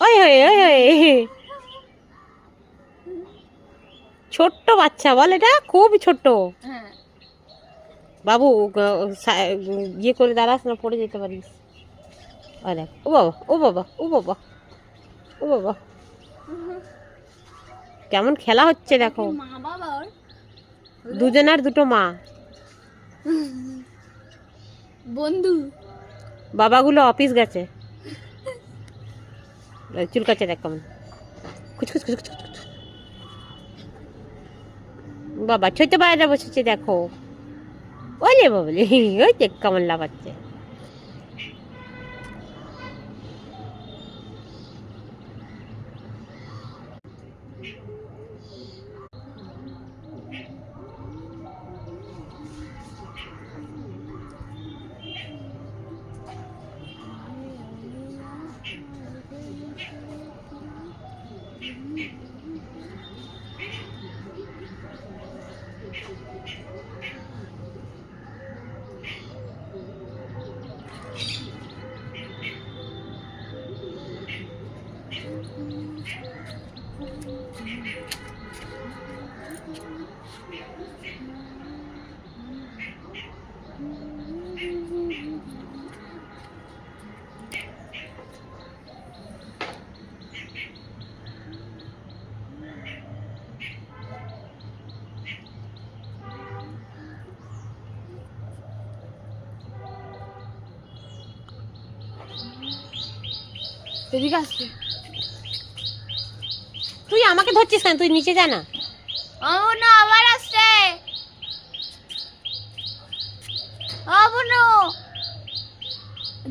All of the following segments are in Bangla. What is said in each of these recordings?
ওই হয়ে ওই হয়ে ছোট্ট বাচ্চা বল, এটা খুব ছোট্ট। হ্যাঁ বাবু ইয়ে করে দাঁড়াস না, পড়ে যেতে পারিস। ও দেখ, ও বাবা ও বাবা ও বাবা ও বাবা, কেমন খেলা হচ্ছে দেখো। মা বাবার দুজনার দুটো মা, বন্ধু। বাবাগুলো অফিস গেছে। চুলকাচ্ছে দেখ কেমন, খুচখুচ খুচখুচ খুচখুচ। বাবা ছোট বাইরে বসেছে দেখো, ওলে বাবলে, ওই দেখ কেমন লাফাচ্ছে। এদিকে আসছে। তুই আমাকে ধরছিস কেন? তুই নিচে যা না। না আবার আসছে।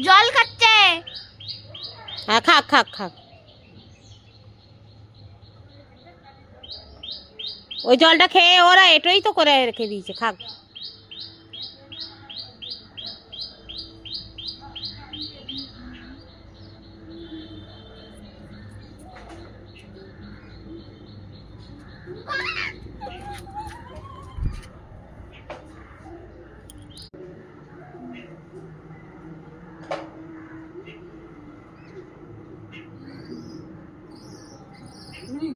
জল খাচ্ছে। হ্যাঁ খাক খাক খাক, ওই জলটা খেয়ে ওরা এটাই তো করে রেখে দিয়েছে, খাক।